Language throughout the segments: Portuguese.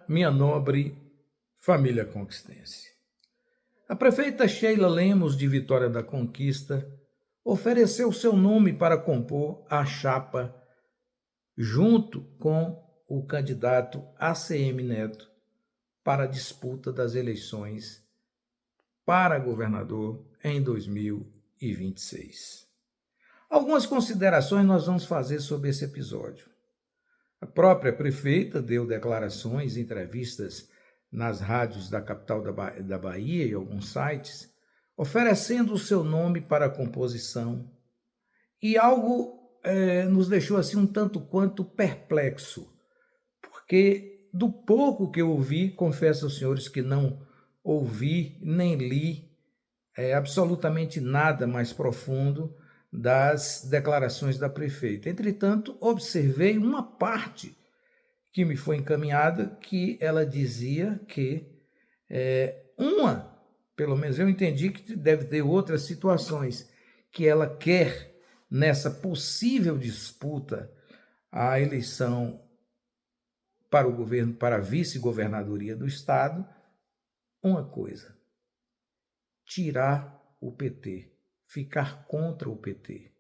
Minha nobre família conquistense. A prefeita Sheila Lemos, de Vitória da Conquista, ofereceu seu nome para compor a chapa junto com o candidato ACM Neto para a disputa das eleições para governador em 2026. Algumas considerações nós vamos fazer sobre esse episódio. A própria prefeita deu declarações, entrevistas nas rádios da capital da Bahia e alguns sites, oferecendo o seu nome para a composição. E algo nos deixou assim um tanto quanto perplexo, porque do pouco que eu ouvi, confesso aos senhores que não ouvi nem li absolutamente nada mais profundo das declarações da prefeita. Entretanto, observei uma parte que me foi encaminhada, que ela dizia que pelo menos eu entendi que deve ter outras situações, que ela quer, nessa possível disputa à eleição para o governo, para a vice-governadoria do estado, uma coisa: tirar o PT, ficar contra o PT.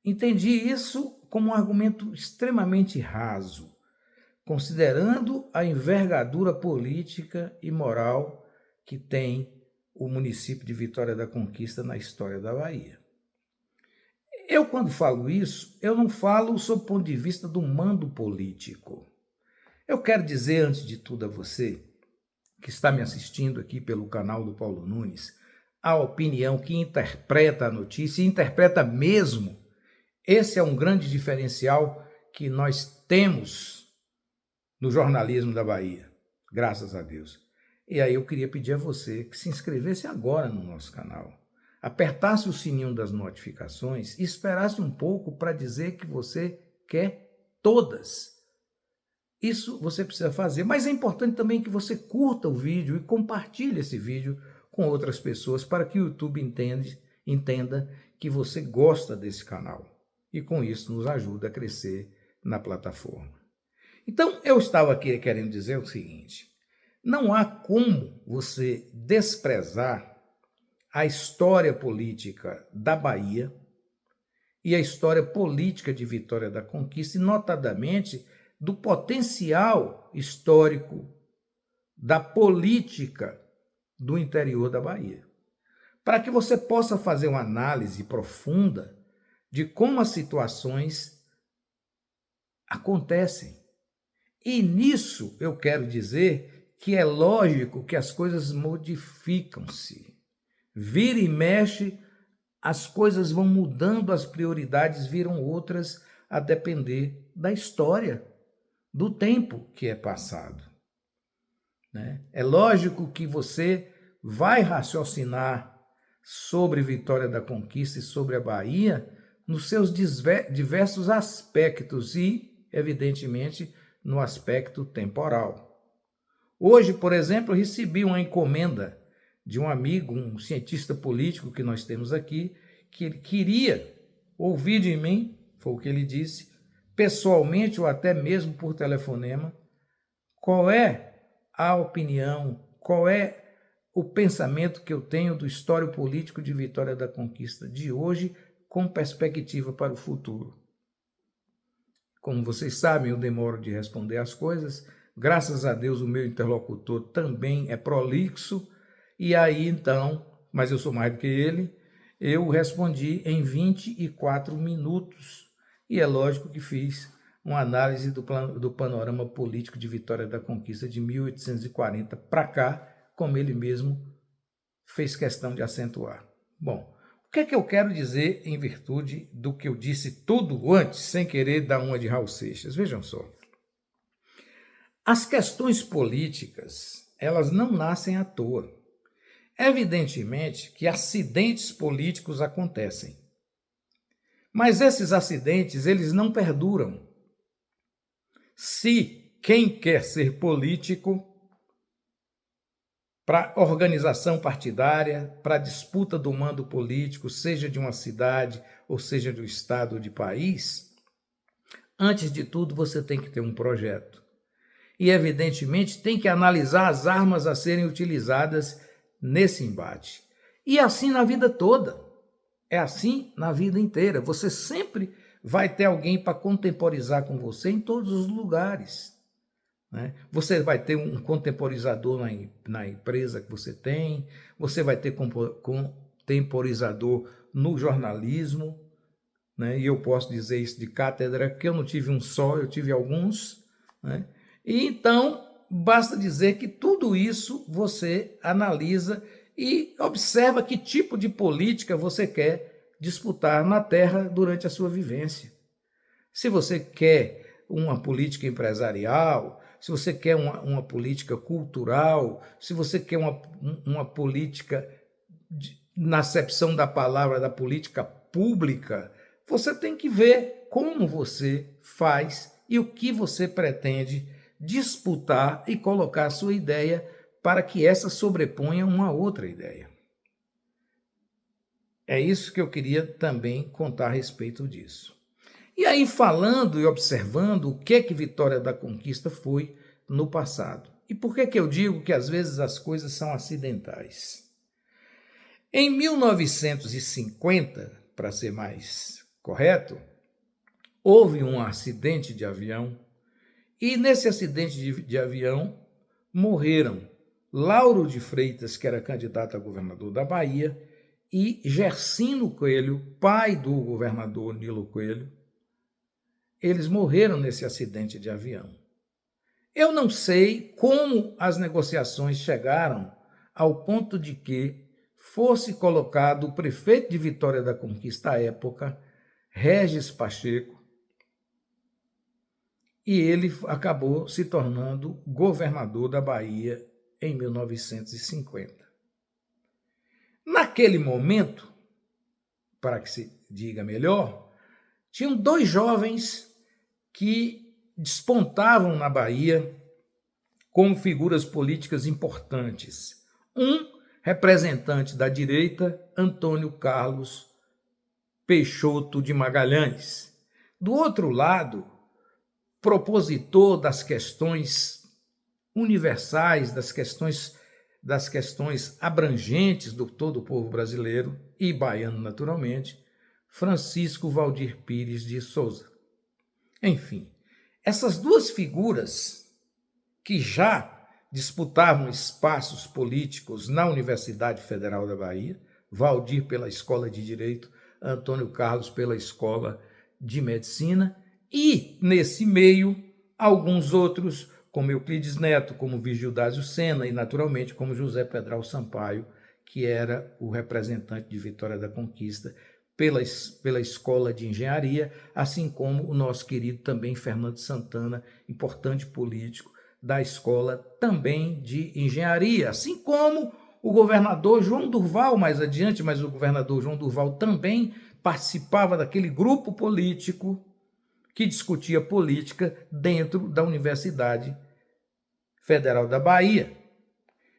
Entendi isso como um argumento extremamente raso, considerando a envergadura política e moral que tem o município de Vitória da Conquista na história da Bahia. Eu, quando falo isso, eu não falo sob o ponto de vista do mando político. Eu quero dizer, antes de tudo, a você que está me assistindo aqui pelo canal do Paulo Nunes, a opinião que interpreta a notícia, e interpreta mesmo. Esse é um grande diferencial que nós temos no jornalismo da Bahia, graças a Deus. E aí eu queria pedir a você que se inscrevesse agora no nosso canal, apertasse o sininho das notificações e esperasse um pouco para dizer que você quer todas. Isso você precisa fazer, mas é importante também que você curta o vídeo e compartilhe esse vídeo com outras pessoas para que o YouTube entenda que você gosta desse canal. E com isso nos ajuda a crescer na plataforma. Então, eu estava aqui querendo dizer o seguinte: não há como você desprezar a história política da Bahia e a história política de Vitória da Conquista, e notadamente do potencial histórico da política do interior da Bahia, para que você possa fazer uma análise profunda de como as situações acontecem. E nisso eu quero dizer que é lógico que as coisas modificam-se. Vira e mexe, as coisas vão mudando, as prioridades viram outras a depender da história, do tempo que é passado. É lógico que você vai raciocinar sobre Vitória da Conquista e sobre a Bahia nos seus diversos aspectos e, evidentemente, no aspecto temporal. Hoje, por exemplo, recebi uma encomenda de um amigo, um cientista político que nós temos aqui, que ele queria ouvir de mim, foi o que ele disse, pessoalmente ou até mesmo por telefonema, qual é a opinião, qual é o pensamento que eu tenho do histórico político de Vitória da Conquista de hoje, com perspectiva para o futuro. Como vocês sabem, eu demoro de responder as coisas. Graças a Deus, o meu interlocutor também é prolixo. E aí, então, mas eu sou mais do que ele, eu respondi em 24 minutos. E é lógico que fiz uma análise do panorama político de Vitória da Conquista de 1840 para cá, como ele mesmo fez questão de acentuar. Bom, o que é que eu quero dizer em virtude do que eu disse tudo antes, sem querer dar uma de Raul Seixas? Vejam só. As questões políticas, elas não nascem à toa. Evidentemente que acidentes políticos acontecem. Mas esses acidentes, eles não perduram. Se quem quer ser político, para organização partidária, para disputa do mando político, seja de uma cidade, ou seja do estado ou de país, antes de tudo você tem que ter um projeto. e, evidentemente, tem que analisar as armas a serem utilizadas nesse embate. E assim na vida toda. É assim na vida inteira. Você sempre vai ter alguém para contemporizar com você em todos os lugares, né? Você vai ter um contemporizador na empresa que você vai ter contemporizador no jornalismo, né? E eu posso dizer isso de cátedra, que eu não tive um só, eu tive alguns, né? E então, basta dizer que tudo isso você analisa e observa que tipo de política você quer disputar na terra durante a sua vivência. Se você quer uma política empresarial, se você quer uma política cultural, se você quer uma política, na acepção da palavra, da política pública, você tem que ver como você faz e o que você pretende disputar e colocar a sua ideia para que essa sobreponha uma outra ideia. É isso que eu queria também contar a respeito disso. E aí, falando e observando o que Vitória da Conquista foi no passado. E por que eu digo que às vezes as coisas são acidentais? Em 1950, para ser mais correto, houve um acidente de avião e nesse acidente de avião morreram Lauro de Freitas, que era candidato a governador da Bahia, e Gersino Coelho, pai do governador Nilo Coelho. Eles morreram nesse acidente de avião. Eu não sei como as negociações chegaram ao ponto de que fosse colocado o prefeito de Vitória da Conquista à época, Régis Pacheco, e ele acabou se tornando governador da Bahia em 1950. Naquele momento, para que se diga melhor, tinham dois jovens que despontavam na Bahia como figuras políticas importantes. Um representante da direita, Antônio Carlos Peixoto de Magalhães. Do outro lado, propositor das questões universais, das questões abrangentes do todo o povo brasileiro e baiano naturalmente, Francisco Valdir Pires de Souza. Enfim, essas duas figuras que já disputavam espaços políticos na Universidade Federal da Bahia, Valdir pela Escola de Direito, Antônio Carlos pela Escola de Medicina, e, nesse meio, alguns outros, como Euclides Neto, como Vigildásio Sena e, naturalmente, como José Pedral Sampaio, que era o representante de Vitória da Conquista pela Escola de Engenharia, assim como o nosso querido também Fernando Santana, importante político da Escola também de Engenharia, assim como o governador João Durval, mais adiante, mas o governador João Durval também participava daquele grupo político que discutia política dentro da Universidade Federal da Bahia.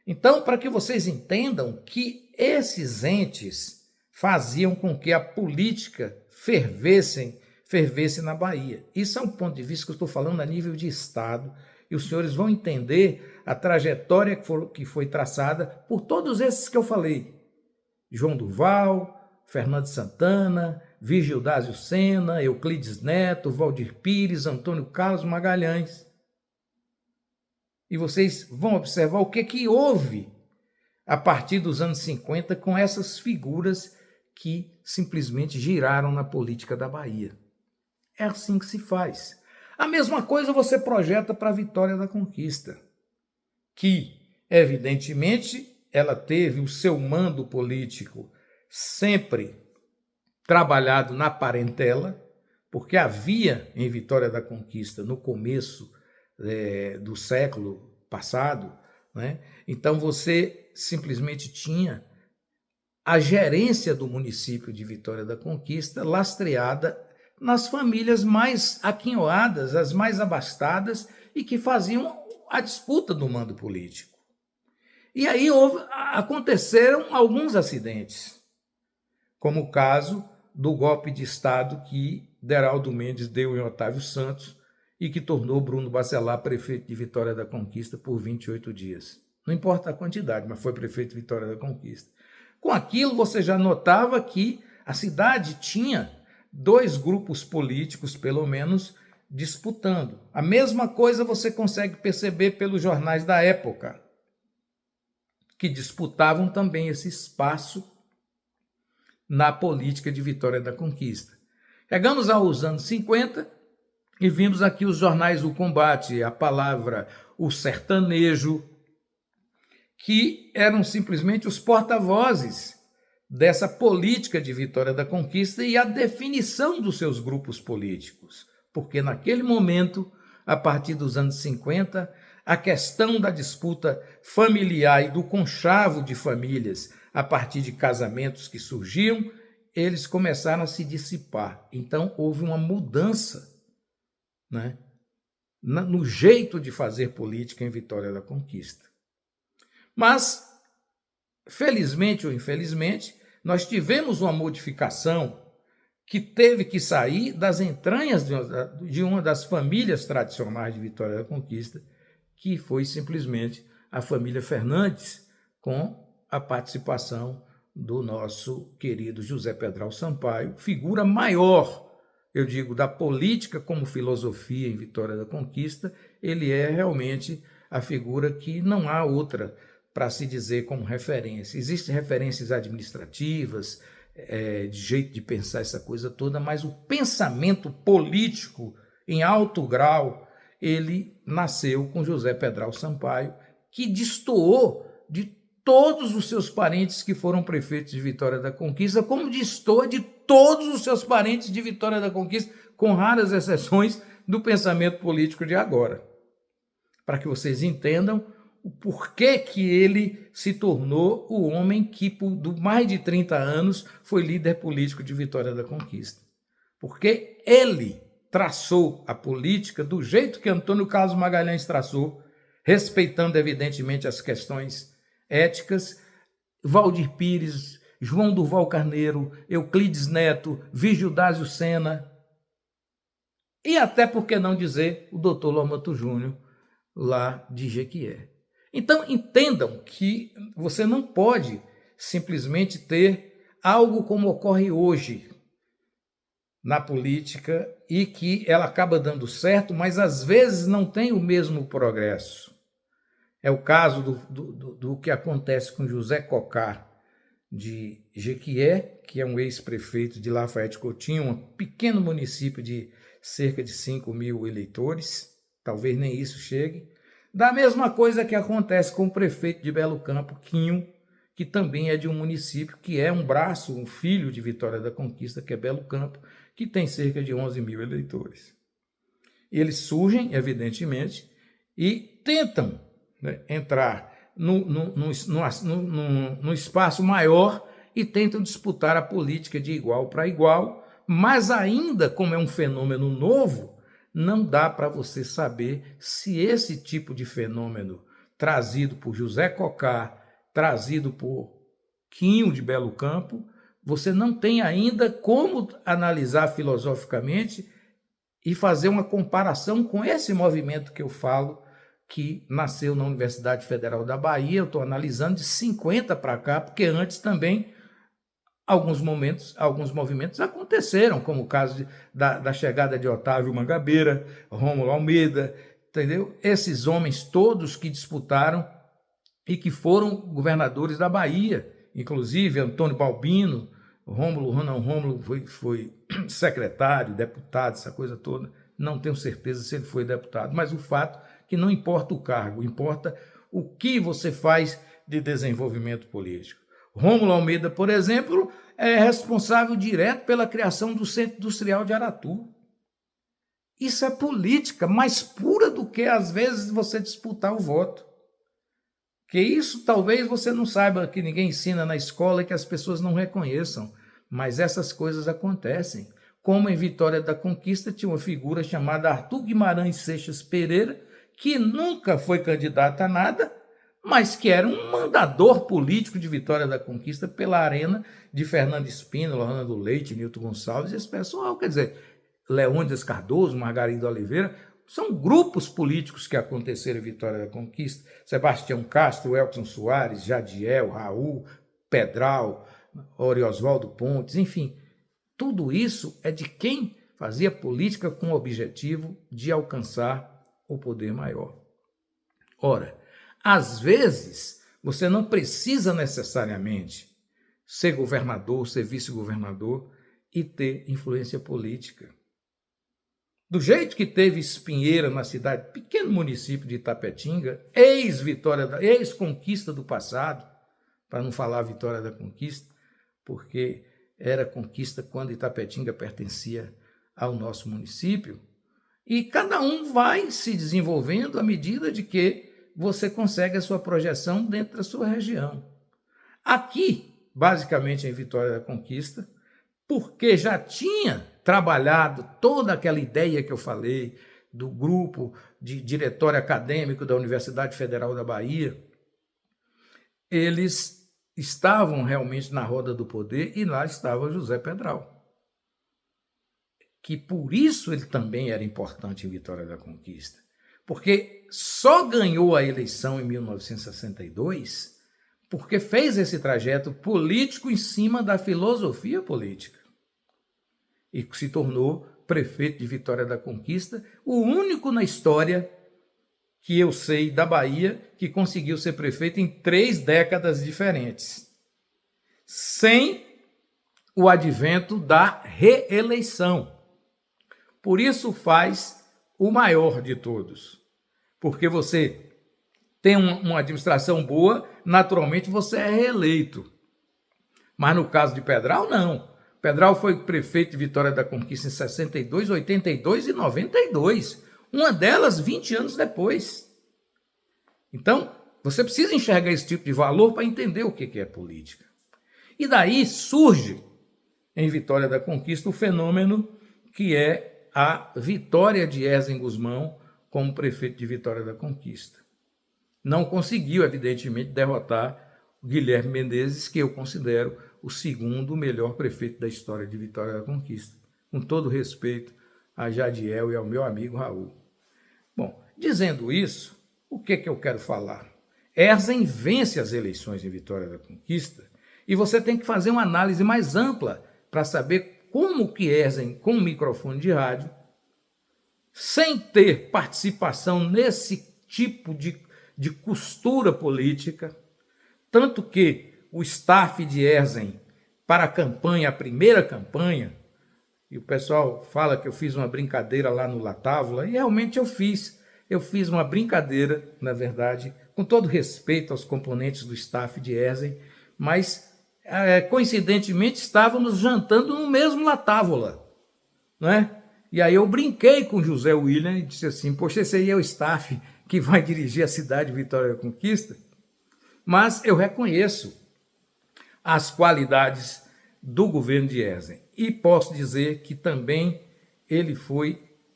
Então, para que vocês entendam que esses entes faziam com que a política fervesse na Bahia. Isso é um ponto de vista que eu estou falando a nível de Estado, e os senhores vão entender a trajetória que foi traçada por todos esses que eu falei. João Durval, Fernando Santana, Vigildásio Sena, Euclides Neto, Valdir Pires, Antônio Carlos Magalhães. E vocês vão observar o que houve a partir dos anos 50 com essas figuras que simplesmente giraram na política da Bahia. É assim que se faz. A mesma coisa você projeta para a Vitória da Conquista, que, evidentemente, ela teve o seu mando político sempre trabalhado na parentela, porque havia em Vitória da Conquista, no começo do século passado, né? Então você simplesmente tinha a gerência do município de Vitória da Conquista lastreada nas famílias mais aquinhoadas, as mais abastadas e que faziam a disputa do mando político. E aí aconteceram alguns acidentes, como o caso do golpe de Estado que Deraldo Mendes deu em Otávio Santos e que tornou Bruno Bacelar prefeito de Vitória da Conquista por 28 dias. Não importa a quantidade, mas foi prefeito de Vitória da Conquista. Com aquilo, você já notava que a cidade tinha dois grupos políticos, pelo menos, disputando. A mesma coisa você consegue perceber pelos jornais da época, que disputavam também esse espaço na política de Vitória da Conquista. Chegamos aos anos 50 e vimos aqui os jornais O Combate, A Palavra, O Sertanejo, que eram simplesmente os porta-vozes dessa política de Vitória da Conquista e a definição dos seus grupos políticos. Porque naquele momento, a partir dos anos 50, a questão da disputa familiar e do conchavo de famílias a partir de casamentos que surgiam, eles começaram a se dissipar. Então, houve uma mudança, né, no jeito de fazer política em Vitória da Conquista. Mas, felizmente ou infelizmente, nós tivemos uma modificação que teve que sair das entranhas de uma das famílias tradicionais de Vitória da Conquista, que foi simplesmente a família Fernandes, com a participação do nosso querido José Pedral Sampaio, figura maior, eu digo, da política como filosofia em Vitória da Conquista. Ele é realmente a figura que não há outra para se dizer como referência. Existem referências administrativas, de jeito de pensar essa coisa toda, mas o pensamento político em alto grau, ele nasceu com José Pedral Sampaio, que destoou de todos os seus parentes que foram prefeitos de Vitória da Conquista, como destoa de todos os seus parentes de Vitória da Conquista, com raras exceções do pensamento político de agora. Para que vocês entendam o porquê que ele se tornou o homem que, por mais de 30 anos, foi líder político de Vitória da Conquista. Porque ele traçou a política do jeito que Antônio Carlos Magalhães traçou, respeitando, evidentemente, as questões éticas. Valdir Pires, João Durval Carneiro, Euclides Neto, Vigildásio Sena, e até, por que não dizer, o doutor Lomato Júnior, lá de Jequié. Então, entendam que você não pode simplesmente ter algo como ocorre hoje na política e que ela acaba dando certo, mas às vezes não tem o mesmo progresso. É o caso do que acontece com José Cocá de Jequié, que é um ex-prefeito de Lafayette Coutinho, um pequeno município de cerca de 5 mil eleitores, talvez nem isso chegue. Da mesma coisa que acontece com o prefeito de Belo Campo, Quinho, que também é de um município que é um braço, um filho de Vitória da Conquista, que é Belo Campo, que tem cerca de 11 mil eleitores. Eles surgem, evidentemente, e tentam, né, entrar no espaço maior e tentam disputar a política de igual para igual, mas ainda, como é um fenômeno novo, não dá para você saber se esse tipo de fenômeno trazido por José Cocá, trazido por Quinho de Belo Campo, você não tem ainda como analisar filosoficamente e fazer uma comparação com esse movimento que eu falo, que nasceu na Universidade Federal da Bahia. Eu estou analisando de 50 para cá, porque antes também alguns movimentos aconteceram, como o caso da chegada de Otávio Mangabeira, Rômulo Almeida, entendeu? Esses homens todos que disputaram e que foram governadores da Bahia, inclusive Antônio Balbino, Rômulo foi secretário, deputado, essa coisa toda. Não tenho certeza se ele foi deputado, mas o fato é que não importa o cargo, importa o que você faz de desenvolvimento político. Rômulo Almeida, por exemplo, é responsável direto pela criação do Centro Industrial de Aratu. Isso é política mais pura do que, às vezes, você disputar o voto. Que isso talvez você não saiba, que ninguém ensina na escola e que as pessoas não reconheçam, mas essas coisas acontecem. Como em Vitória da Conquista tinha uma figura chamada Arthur Guimarães Seixas Pereira, que nunca foi candidato a nada, mas que era um mandador político de Vitória da Conquista pela arena de Fernando Espínola, Orlando Leite, Nilton Gonçalves e esse pessoal. Quer dizer, Leônidas Cardoso, Margarida Oliveira, São grupos políticos que aconteceram em Vitória da Conquista. Sebastião Castro, Elkson Soares, Jadiel, Raul, Pedral, Oriosvaldo Pontes, enfim. Tudo isso é de quem fazia política com o objetivo de alcançar o poder maior. Ora, às vezes, você não precisa necessariamente ser governador, ser vice-governador e ter influência política. Do jeito que teve Espinheira na cidade, pequeno município de Itapetinga, ex-conquista do passado, para não falar Vitória da Conquista, porque era conquista quando Itapetinga pertencia ao nosso município, e cada um vai se desenvolvendo à medida de que você consegue a sua projeção dentro da sua região. Aqui, basicamente em Vitória da Conquista, porque já tinha trabalhado toda aquela ideia que eu falei do grupo de diretório acadêmico da Universidade Federal da Bahia, eles estavam realmente na roda do poder e lá estava José Pedral, que por isso ele também era importante em Vitória da Conquista, porque só ganhou a eleição em 1962 porque fez esse trajeto político em cima da filosofia política e se tornou prefeito de Vitória da Conquista, o único na história que eu sei da Bahia que conseguiu ser prefeito em 3 décadas diferentes, sem o advento da reeleição. Por isso faz o maior de todos, porque você tem uma administração boa, naturalmente você é reeleito. Mas no caso de Pedral, não. Pedral foi prefeito de Vitória da Conquista em 62, 82 e 92. Uma delas 20 anos depois. Então, você precisa enxergar esse tipo de valor para entender o que é política. E daí surge, em Vitória da Conquista, o fenômeno que é a vitória de Erzem Gusmão como prefeito de Vitória da Conquista. Não conseguiu, evidentemente, derrotar o Guilherme Menezes, que eu considero o segundo melhor prefeito da história de Vitória da Conquista, com todo respeito a Jadiel e ao meu amigo Raul. Bom, dizendo isso, o que eu quero falar? Erzem vence as eleições em Vitória da Conquista e você tem que fazer uma análise mais ampla para saber como que Erzem, com um microfone de rádio, sem ter participação nesse tipo de costura política, tanto que o staff de Erzem para a campanha, a primeira campanha, e o pessoal fala que eu fiz uma brincadeira lá no Latávola, e realmente eu fiz uma brincadeira, na verdade, com todo respeito aos componentes do staff de Erzem, mas coincidentemente estávamos jantando no mesmo Latávola, não é? E aí eu brinquei com José William e disse assim, poxa, esse aí é o staff que vai dirigir a cidade de Vitória da Conquista? Mas eu reconheço as qualidades do governo de Erzem e posso dizer que também ele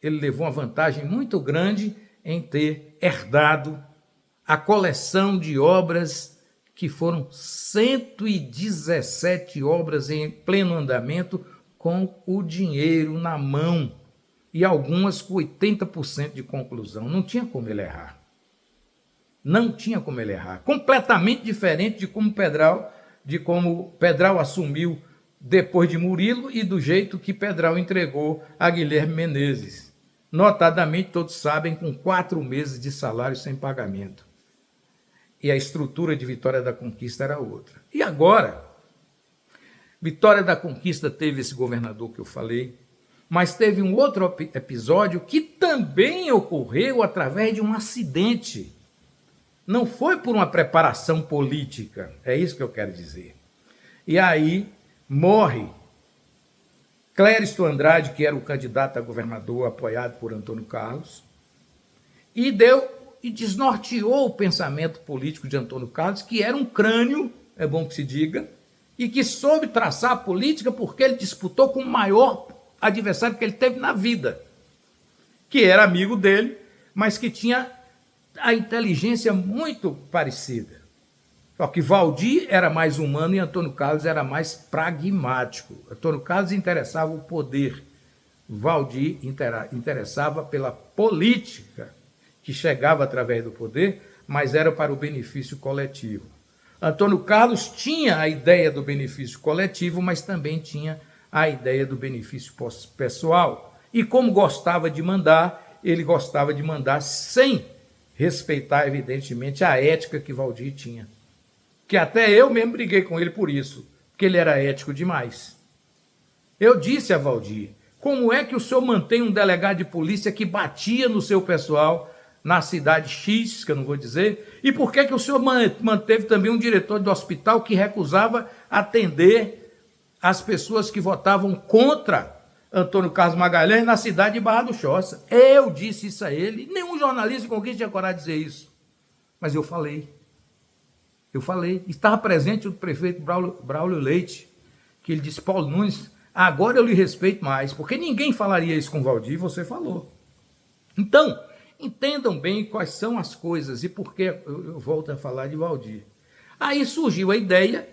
levou uma vantagem muito grande em ter herdado a coleção de obras que foram 117 obras em pleno andamento com o dinheiro na mão e algumas com 80% de conclusão. Não tinha como ele errar. Não tinha como ele errar. Completamente diferente de como Pedral assumiu depois de Murilo e do jeito que Pedral entregou a Guilherme Menezes. Notadamente, todos sabem, com 4 meses de salário sem pagamento. E a estrutura de Vitória da Conquista era outra. E agora, Vitória da Conquista teve esse governador que eu falei, mas teve um outro episódio que também ocorreu através de um acidente. Não foi por uma preparação política, é isso que eu quero dizer. E aí morre Clériston Andrade, que era o candidato a governador apoiado por Antônio Carlos, e desnorteou o pensamento político de Antônio Carlos, que era um crânio, é bom que se diga, e que soube traçar a política porque ele disputou com o maior adversário que ele teve na vida, que era amigo dele, mas que tinha a inteligência muito parecida. Só que Valdir era mais humano e Antônio Carlos era mais pragmático. Antônio Carlos interessava o poder, Valdir interessava pela política, que chegava através do poder, mas era para o benefício coletivo. Antônio Carlos tinha a ideia do benefício coletivo, mas também tinha a ideia do benefício pessoal. E como gostava de mandar, ele gostava de mandar sem respeitar, evidentemente, a ética que Valdir tinha. Que até eu mesmo briguei com ele por isso, porque ele era ético demais. Eu disse a Valdir, como é que o senhor mantém um delegado de polícia que batia no seu pessoal na cidade X, que eu não vou dizer, e por que o senhor manteve também um diretor de hospital que recusava atender as pessoas que votavam contra Antônio Carlos Magalhães na cidade de Barra do Choça? Eu disse isso a ele, nenhum jornalista com quem tinha coragem de dizer isso. Mas eu falei. Estava presente o prefeito Braulio Leite, que ele disse, Paulo Nunes, agora eu lhe respeito mais, porque ninguém falaria isso com o Valdir, você falou. Então, entendam bem quais são as coisas e por que eu volto a falar de Valdir. Aí surgiu a ideia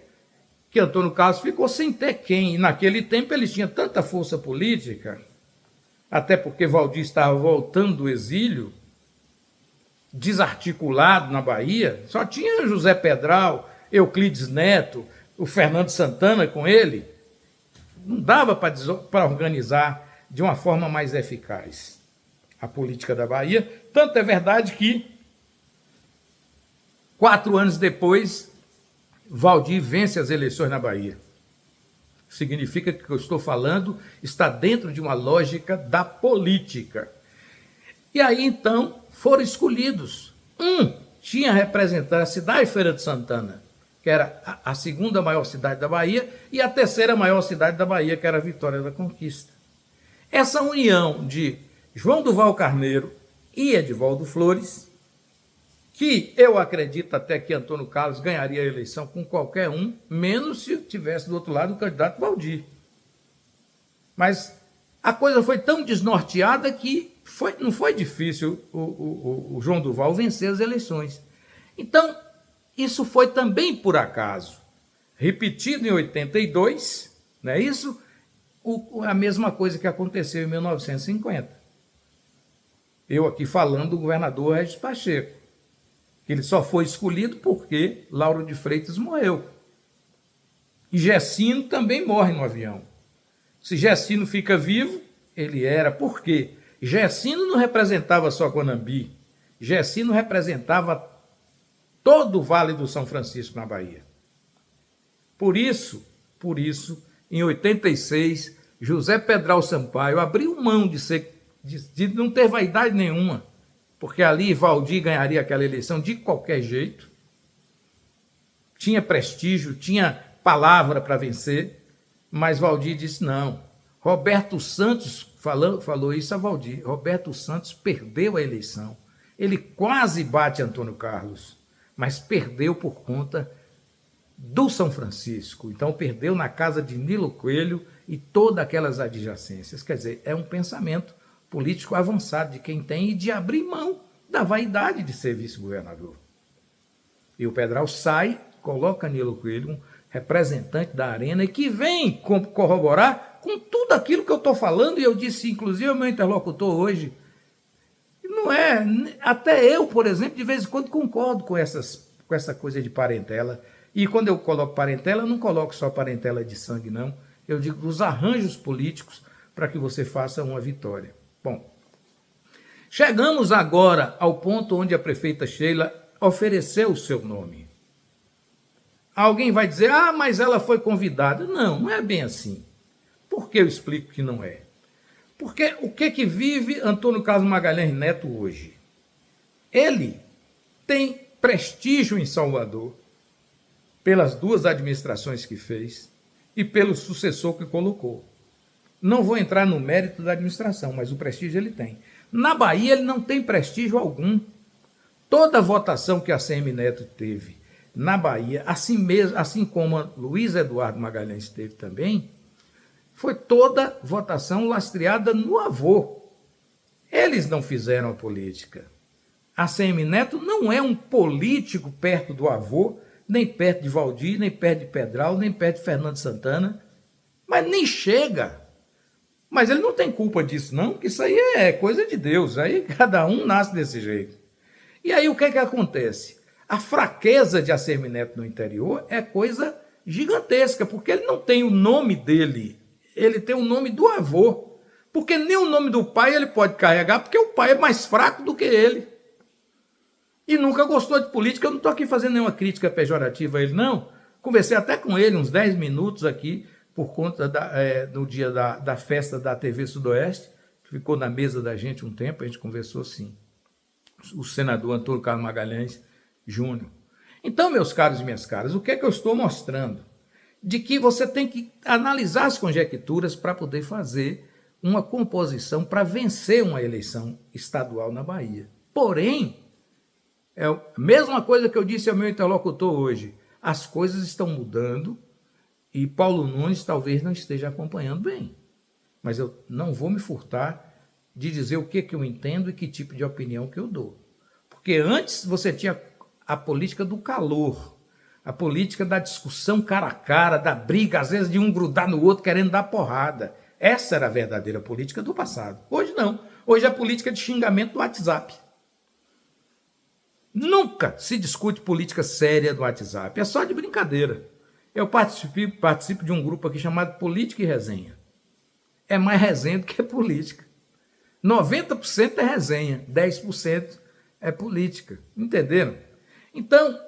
que Antônio Carlos ficou sem ter quem, e naquele tempo ele tinha tanta força política, até porque Valdir estava voltando do exílio, desarticulado na Bahia, só tinha José Pedral, Euclides Neto, o Fernando Santana com ele, não dava para organizar de uma forma mais eficaz a política da Bahia. Tanto é verdade que 4 anos depois, Valdir vence as eleições na Bahia. Significa que o que eu estou falando está dentro de uma lógica da política. E aí, então, foram escolhidos. Um tinha representado a cidade de Feira de Santana, que era a segunda maior cidade da Bahia, e a terceira maior cidade da Bahia, que era a Vitória da Conquista. Essa união de João Duval Carneiro e Edivaldo Flores, que eu acredito até que Antônio Carlos ganharia a eleição com qualquer um, menos se tivesse do outro lado o candidato Valdir. Mas a coisa foi tão desnorteada que não foi difícil o João Duval vencer as eleições. Então, isso foi também por acaso. Repetido em 82, não é isso? A mesma coisa que aconteceu em 1950. Eu aqui falando do governador Regis Pacheco, que ele só foi escolhido porque Lauro de Freitas morreu. E Gessino também morre no avião. Se Gessino fica vivo, ele era. Por quê? Gessino não representava só Guanambi. Gessino representava todo o Vale do São Francisco na Bahia. Por isso, em 86, José Pedral Sampaio abriu mão de não ter vaidade nenhuma, porque ali Valdir ganharia aquela eleição de qualquer jeito. Tinha prestígio, tinha palavra para vencer, mas Valdir disse não. Roberto Santos falou isso a Valdir. Roberto Santos perdeu a eleição. Ele quase bate Antônio Carlos, mas perdeu por conta do São Francisco. Então perdeu na casa de Nilo Coelho e todas aquelas adjacências. Quer dizer, é um pensamento político avançado de quem tem e de abrir mão da vaidade de ser vice-governador. E o Pedral sai, coloca Nilo Coelho, um representante da Arena, e que vem corroborar com tudo aquilo que eu estou falando, e eu disse, inclusive, ao meu interlocutor hoje, não é, até eu, por exemplo, de vez em quando concordo com essa coisa de parentela, e quando eu coloco parentela, eu não coloco só parentela de sangue, não, eu digo dos arranjos políticos para que você faça uma vitória. Bom, chegamos agora ao ponto onde a prefeita Sheila ofereceu o seu nome. Alguém vai dizer, mas ela foi convidada. Não, não é bem assim. Por que eu explico que não é? Porque o que vive Antônio Carlos Magalhães Neto hoje? Ele tem prestígio em Salvador, pelas 2 administrações que fez e pelo sucessor que colocou. Não vou entrar no mérito da administração, mas o prestígio ele tem. Na Bahia ele não tem prestígio algum. Toda a votação que a CM Neto teve na Bahia, assim como a Luiz Eduardo Magalhães teve também, foi toda votação lastreada no avô. Eles não fizeram a política. A CM Neto não é um político perto do avô, nem perto de Valdir, nem perto de Pedral, nem perto de Fernando Santana, mas nem chega. Mas ele não tem culpa disso, não, porque isso aí é coisa de Deus. Aí cada um nasce desse jeito. E aí o que é que acontece? A fraqueza de Assemineto no interior é coisa gigantesca, porque ele não tem o nome dele, ele tem o nome do avô. Porque nem o nome do pai ele pode carregar, porque o pai é mais fraco do que ele. E nunca gostou de política. Eu não estou aqui fazendo nenhuma crítica pejorativa a ele, não. Conversei até com ele uns 10 minutos aqui, por conta no dia da festa da TV Sudoeste, que ficou na mesa da gente um tempo, a gente conversou sim. O senador Antônio Carlos Magalhães Júnior. Então, meus caros e minhas caras, o que é que eu estou mostrando? De que você tem que analisar as conjecturas para poder fazer uma composição para vencer uma eleição estadual na Bahia. Porém, é a mesma coisa que eu disse ao meu interlocutor hoje. As coisas estão mudando e Paulo Nunes talvez não esteja acompanhando bem. Mas eu não vou me furtar de dizer o que eu entendo e que tipo de opinião que eu dou. Porque antes você tinha a política do calor, a política da discussão cara a cara, da briga, às vezes de um grudar no outro querendo dar porrada. Essa era a verdadeira política do passado. Hoje não. Hoje é a política de xingamento do WhatsApp. Nunca se discute política séria no WhatsApp. É só de brincadeira. Eu participo de um grupo aqui chamado Política e Resenha. É mais resenha do que política. 90% é resenha, 10% é política. Entenderam? Então,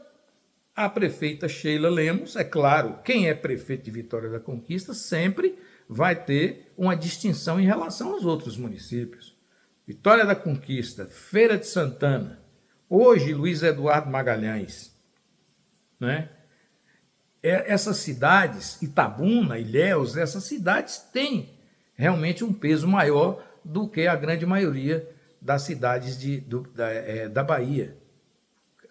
a prefeita Sheila Lemos, é claro, quem é prefeito de Vitória da Conquista sempre vai ter uma distinção em relação aos outros municípios. Vitória da Conquista, Feira de Santana, hoje Luiz Eduardo Magalhães, né? Essas cidades, Itabuna, Ilhéus, essas cidades têm realmente um peso maior do que a grande maioria das cidades da Bahia.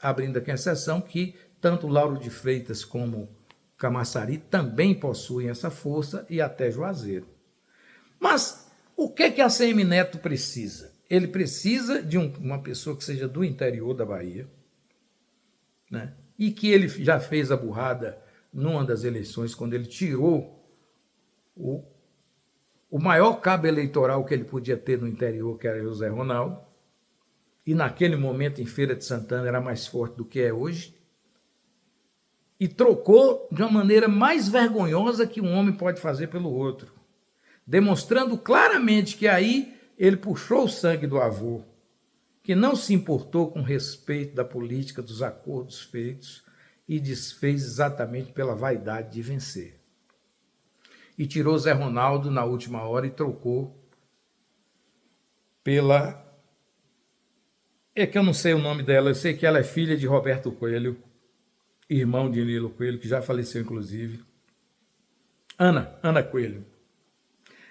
Abrindo aqui a exceção que tanto Lauro de Freitas como Camaçari também possuem essa força e até Juazeiro. Mas o que a ACM Neto precisa? Ele precisa de uma pessoa que seja do interior da Bahia, né? E que ele já fez a burrada numa das eleições, quando ele tirou o maior cabo eleitoral que ele podia ter no interior, que era José Ronaldo, e naquele momento em Feira de Santana era mais forte do que é hoje, e trocou de uma maneira mais vergonhosa que um homem pode fazer pelo outro, demonstrando claramente que aí ele puxou o sangue do avô, que não se importou com respeito da política, dos acordos feitos, e desfez exatamente pela vaidade de vencer. E tirou Zé Ronaldo na última hora e trocou pela... É que eu não sei o nome dela, eu sei que ela é filha de Roberto Coelho, irmão de Nilo Coelho, que já faleceu inclusive. Ana Coelho.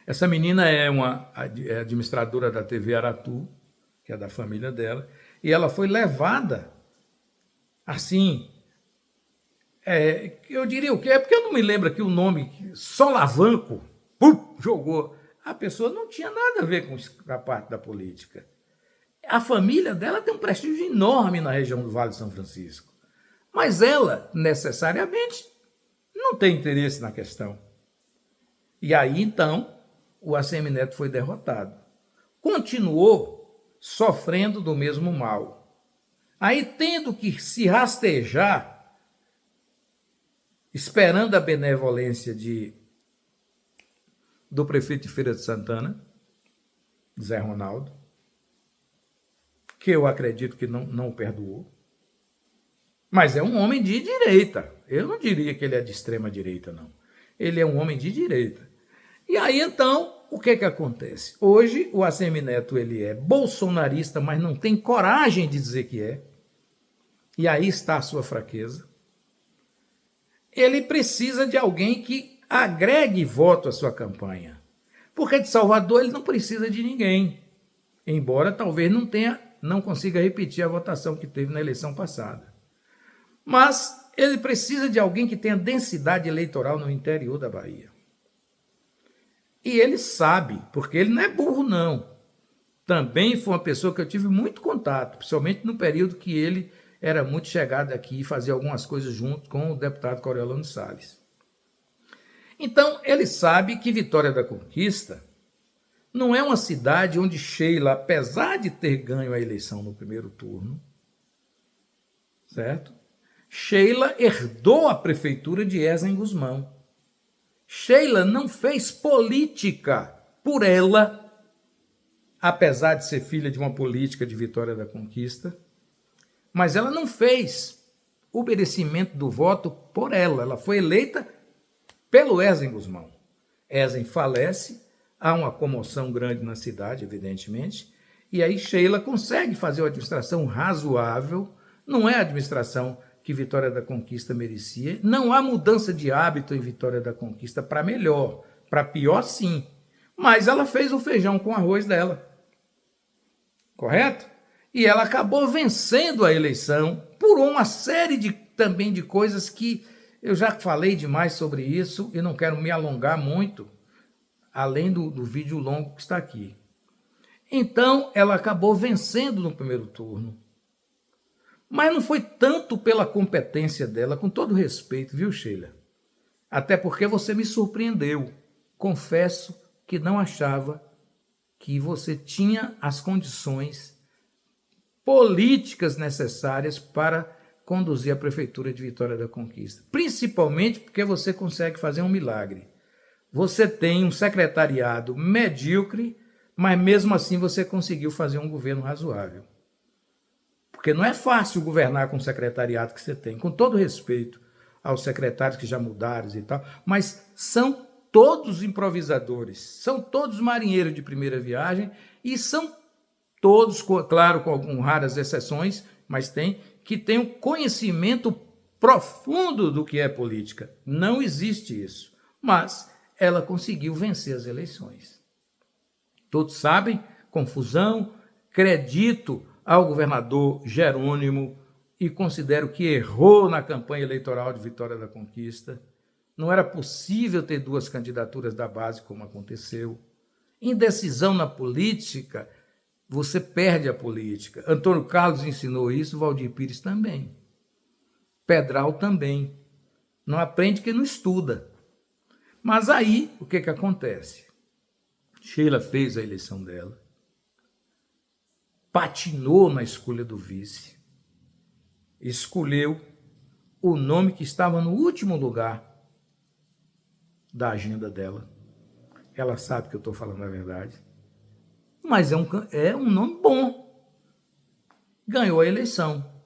Essa menina é uma administradora da TV Aratu, que é da família dela, e ela foi levada assim... eu diria o quê? É porque eu não me lembro aqui o nome, Solavanco, jogou. A pessoa não tinha nada a ver com a parte da política. A família dela tem um prestígio enorme na região do Vale de São Francisco. Mas ela, necessariamente, não tem interesse na questão. E aí, então, o ACM Neto foi derrotado. Continuou sofrendo do mesmo mal. Aí, tendo que se rastejar, esperando a benevolência do prefeito de Feira de Santana, Zé Ronaldo, que eu acredito que não o perdoou, mas é um homem de direita. Eu não diria que ele é de extrema direita, não. Ele é um homem de direita. E aí, então, o que acontece? Hoje, o ACM Neto ele é bolsonarista, mas não tem coragem de dizer que é. E aí está a sua fraqueza. Ele precisa de alguém que agregue voto à sua campanha. Porque de Salvador ele não precisa de ninguém. Embora talvez não consiga repetir a votação que teve na eleição passada. Mas ele precisa de alguém que tenha densidade eleitoral no interior da Bahia. E ele sabe, porque ele não é burro, não. Também foi uma pessoa que eu tive muito contato, principalmente no período que ele era muito chegado aqui e fazia algumas coisas junto com o deputado Coriolano Salles. Então, ele sabe que Vitória da Conquista não é uma cidade onde Sheila, apesar de ter ganho a eleição no primeiro turno, certo? Sheila herdou a prefeitura de Ezen Gusmão. Sheila não fez política por ela, apesar de ser filha de uma política de Vitória da Conquista, mas ela não fez o merecimento do voto por ela. Ela foi eleita pelo Ezen Gusmão. Ezen falece, há uma comoção grande na cidade, evidentemente, e aí Sheila consegue fazer uma administração razoável, não é a administração que Vitória da Conquista merecia, não há mudança de hábito em Vitória da Conquista para melhor, para pior sim, mas ela fez o feijão com arroz dela, correto? E ela acabou vencendo a eleição por uma série também de coisas que eu já falei demais sobre isso e não quero me alongar muito, além do vídeo longo que está aqui. Então, ela acabou vencendo no primeiro turno. Mas não foi tanto pela competência dela, com todo respeito, viu, Sheila? Até porque você me surpreendeu. Confesso que não achava que você tinha as condições políticas necessárias para conduzir a prefeitura de Vitória da Conquista. Principalmente porque você consegue fazer um milagre. Você tem um secretariado medíocre, mas mesmo assim você conseguiu fazer um governo razoável. Porque não é fácil governar com o secretariado que você tem, com todo respeito aos secretários que já mudaram e tal, mas são todos improvisadores, são todos marinheiros de primeira viagem e são todos, claro, com algumas raras exceções, mas que têm um conhecimento profundo do que é política. Não existe isso, mas ela conseguiu vencer as eleições. Todos sabem, confusão, acredito ao governador Jerônimo e considero que errou na campanha eleitoral de Vitória da Conquista. Não era possível ter duas candidaturas da base como aconteceu. Indecisão na política, você perde a política. Antônio Carlos ensinou isso, Valdir Pires também. Pedral também. Não aprende quem não estuda. Mas aí, o que acontece? Sheila fez a eleição dela, patinou na escolha do vice, escolheu o nome que estava no último lugar da agenda dela. Ela sabe que eu estou falando a verdade. Mas é um nome bom. Ganhou a eleição.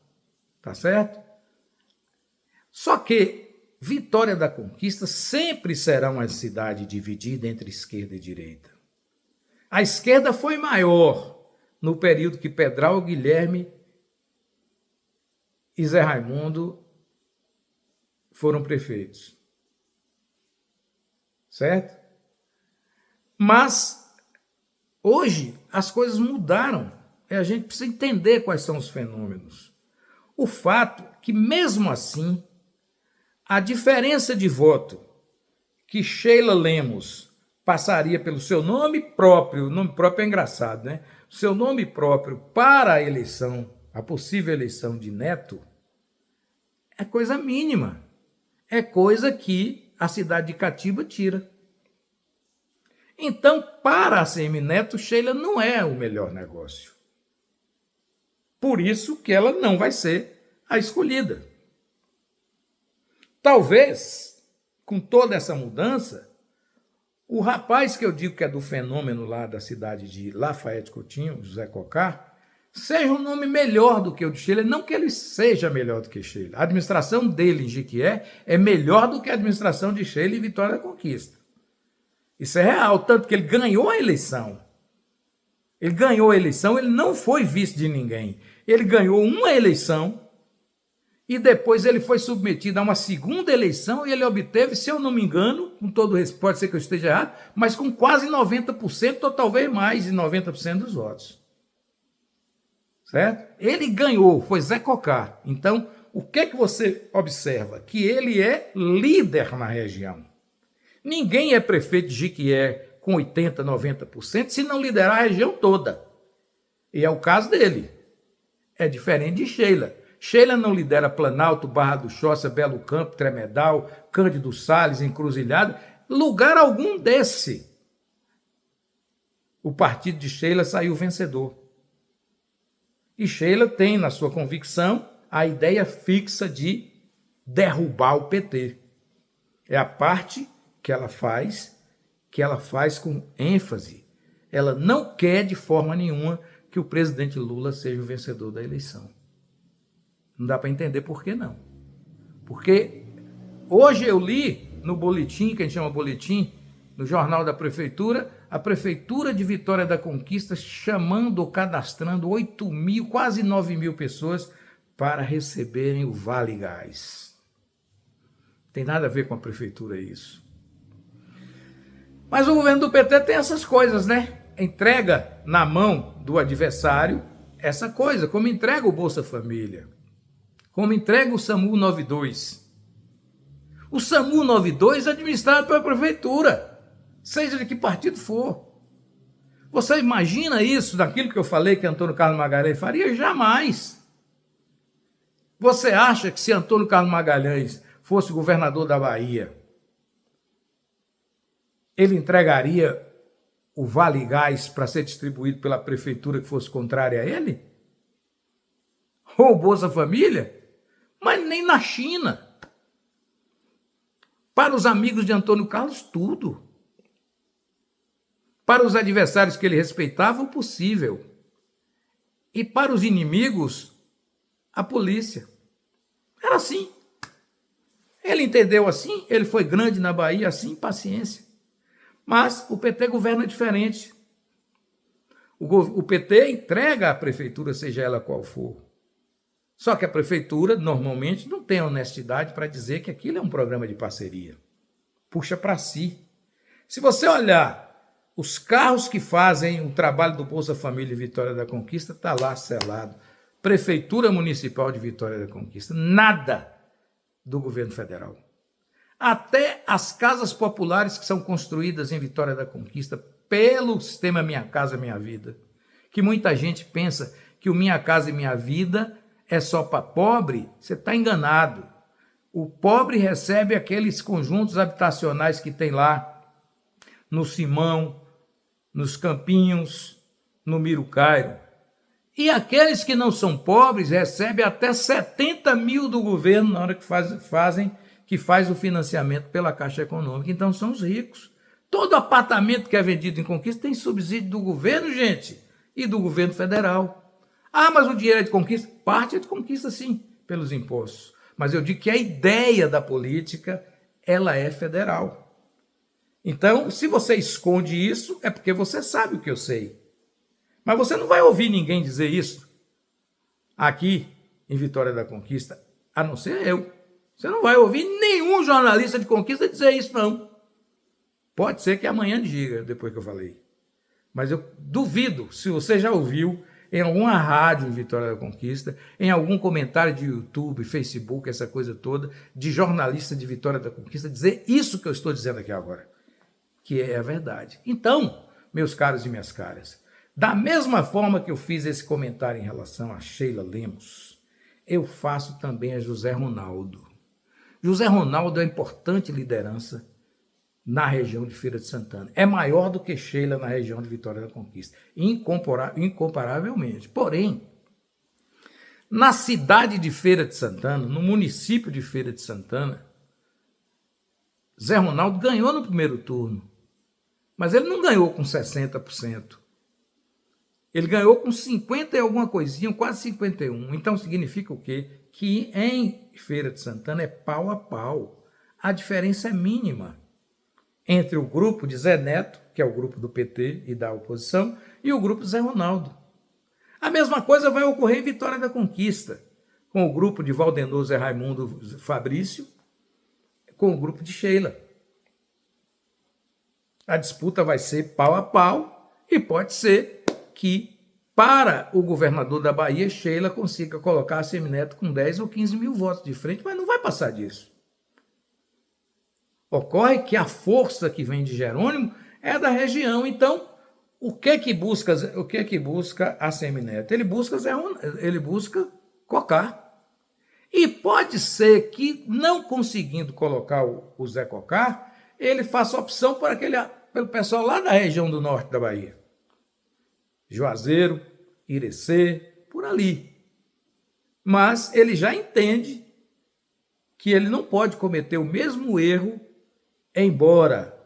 Tá certo? Só que Vitória da Conquista sempre será uma cidade dividida entre esquerda e direita. A esquerda foi maior no período que Pedral, Guilherme e Zé Raimundo foram prefeitos. Certo? Mas hoje as coisas mudaram. E a gente precisa entender quais são os fenômenos. O fato que, mesmo assim, a diferença de voto que Sheila Lemos passaria pelo seu nome próprio, o nome próprio é engraçado, né? Seu nome próprio para a eleição, a possível eleição de Neto, é coisa mínima. É coisa que a cidade de Catiba tira. Então, para a ACM Neto, Sheila não é o melhor negócio. Por isso que ela não vai ser a escolhida. Talvez, com toda essa mudança, o rapaz que eu digo que é do fenômeno lá da cidade de Lafayette Coutinho, José Cocá, seja um nome melhor do que o de Sheila, não que ele seja melhor do que Sheila. A administração dele em Jequié é melhor do que a administração de Sheila em Vitória da Conquista. Isso é real, tanto que ele ganhou a eleição. Ele ganhou a eleição, ele não foi vice de ninguém. Ele ganhou uma eleição e depois ele foi submetido a uma segunda eleição e ele obteve, se eu não me engano, com todo respeito, pode ser que eu esteja errado, mas com quase 90% ou talvez mais de 90% dos votos. Certo? Ele ganhou, foi Zé Cocá. Então, o que você observa? Que ele é líder na região. Ninguém é prefeito de Jequié com 80%, 90% se não liderar a região toda. E é o caso dele. É diferente de Sheila. Sheila não lidera Planalto, Barra do Choça, Belo Campo, Tremedal, Cândido Sales, Encruzilhada, lugar algum desse. o partido de Sheila saiu vencedor. E Sheila tem na sua convicção a ideia fixa de derrubar o PT. É a parte que ela faz com ênfase. Ela não quer de forma nenhuma que o presidente Lula seja o vencedor da eleição. Não dá para entender por que não. Porque hoje eu li no boletim, que a gente chama boletim, no jornal da prefeitura, a prefeitura de Vitória da Conquista chamando ou cadastrando 8 mil, quase 9 mil pessoas para receberem o Vale Gás. Não tem nada a ver com a prefeitura isso. Mas o governo do PT tem essas coisas, né? Entrega na mão do adversário essa coisa, como entrega o Bolsa Família, como entrega o SAMU 92. O SAMU 92 é administrado pela prefeitura, seja de que partido for. Você imagina isso daquilo que eu falei que Antônio Carlos Magalhães faria? Jamais. Você acha que se Antônio Carlos Magalhães fosse governador da Bahia, ele entregaria o Vale Gás para ser distribuído pela prefeitura que fosse contrária a ele? Ou o Bolsa Família? Mas nem na China. Para os amigos de Antônio Carlos, tudo. Para os adversários que ele respeitava, o possível. E para os inimigos, a polícia. Era assim. Ele entendeu assim, ele foi grande na Bahia assim, paciência. Mas o PT governa diferente. O PT entrega a prefeitura, seja ela qual for. Só que a prefeitura, normalmente, não tem honestidade para dizer que aquilo é um programa de parceria. Puxa para si. Se você olhar os carros que fazem o trabalho do Bolsa Família e Vitória da Conquista, está lá selado. Prefeitura Municipal de Vitória da Conquista. Nada do governo federal. Até as casas populares que são construídas em Vitória da Conquista pelo sistema Minha Casa Minha Vida, que muita gente pensa que o Minha Casa e Minha Vida é só para pobre, você está enganado. O pobre recebe aqueles conjuntos habitacionais que tem lá no Simão, nos Campinhos, no Mirucairo. E aqueles que não são pobres recebem até 70 mil do governo na hora que faz o financiamento pela Caixa Econômica. Então são os ricos. Todo apartamento que é vendido em Conquista tem subsídio do governo, gente, e do governo federal. Ah, mas o dinheiro é de Conquista? Parte é de Conquista, sim, pelos impostos. Mas eu digo que a ideia da política, ela é federal. Então, se você esconde isso, é porque você sabe o que eu sei. Mas você não vai ouvir ninguém dizer isso aqui em Vitória da Conquista, a não ser eu. Você não vai ouvir nenhum jornalista de Conquista dizer isso, não. Pode ser que amanhã diga, depois que eu falei. Mas eu duvido se você já ouviu em alguma rádio em Vitória da Conquista, em algum comentário de YouTube, Facebook, essa coisa toda, de jornalista de Vitória da Conquista, dizer isso que eu estou dizendo aqui agora, que é a verdade. Então, meus caros e minhas caras, da mesma forma que eu fiz esse comentário em relação a Sheila Lemos, eu faço também a José Ronaldo. José Ronaldo é uma importante liderança na região de Feira de Santana. É maior do que Sheila na região de Vitória da Conquista, incomparavelmente. Porém, na cidade de Feira de Santana, no município de Feira de Santana, Zé Ronaldo ganhou no primeiro turno, mas ele não ganhou com 60%. Ele ganhou com 50 e alguma coisinha, quase 51. Então significa o quê? Que em Feira de Santana é pau a pau. A diferença é mínima entre o grupo de Zé Neto, que é o grupo do PT e da oposição, e o grupo Zé Ronaldo. A mesma coisa vai ocorrer em Vitória da Conquista, com o grupo de Valdenor Zé Raimundo Fabrício, com o grupo de Sheila. A disputa vai ser pau a pau e pode ser que, para o governador da Bahia, Sheila consiga colocar a Semineto com 10 ou 15 mil votos de frente, mas não vai passar disso. Ocorre que a força que vem de Jerônimo é da região. Então, o que busca a Semineto? Ele busca Cocá. E pode ser que, não conseguindo colocar o Zé Cocá, ele faça opção pelo pessoal lá da região do norte da Bahia. Juazeiro, Irecê, por ali. Mas ele já entende que ele não pode cometer o mesmo erro, embora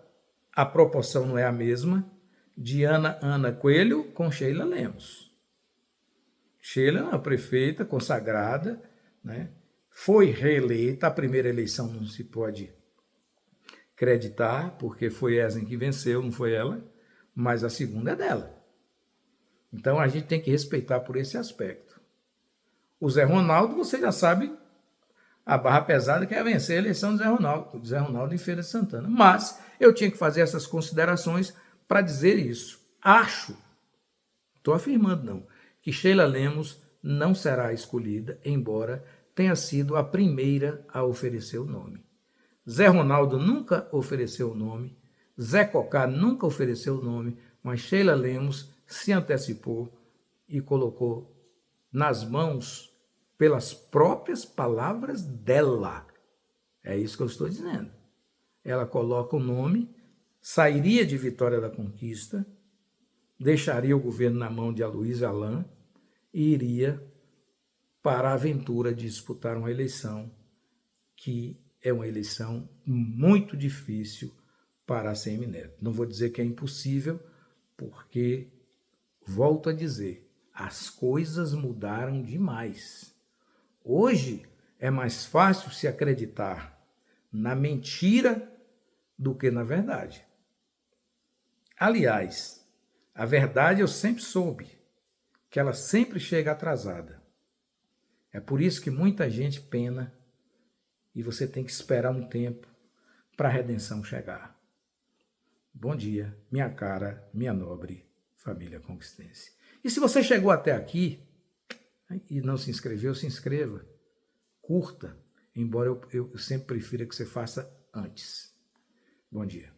a proporção não é a mesma, de Ana Coelho com Sheila Lemos. Sheila é uma prefeita consagrada, né? Foi reeleita, a primeira eleição não se pode acreditar, porque foi Ezen que venceu, não foi ela, mas a segunda é dela. Então a gente tem que respeitar por esse aspecto. O Zé Ronaldo, você já sabe, a barra pesada que é vencer a eleição do Zé Ronaldo em Feira de Santana. Mas eu tinha que fazer essas considerações para dizer isso. Acho, estou afirmando não, que Sheila Lemos não será escolhida, embora tenha sido a primeira a oferecer o nome. Zé Ronaldo nunca ofereceu o nome, Zé Cocá nunca ofereceu o nome, mas Sheila Lemos se antecipou e colocou nas mãos pelas próprias palavras dela. É isso que eu estou dizendo. Ela coloca o nome, sairia de Vitória da Conquista, deixaria o governo na mão de Aloysio Alain e iria para a aventura de disputar uma eleição que é uma eleição muito difícil para a ACM Neto. Não vou dizer que é impossível, porque, volto a dizer, as coisas mudaram demais. Hoje é mais fácil se acreditar na mentira do que na verdade. Aliás, a verdade eu sempre soube, que ela sempre chega atrasada. É por isso que muita gente pena e você tem que esperar um tempo para a redenção chegar. Bom dia, minha cara, minha nobre família conquistense. E se você chegou até aqui e não se inscreveu, se inscreva. Curta, embora eu sempre prefira que você faça antes. Bom dia.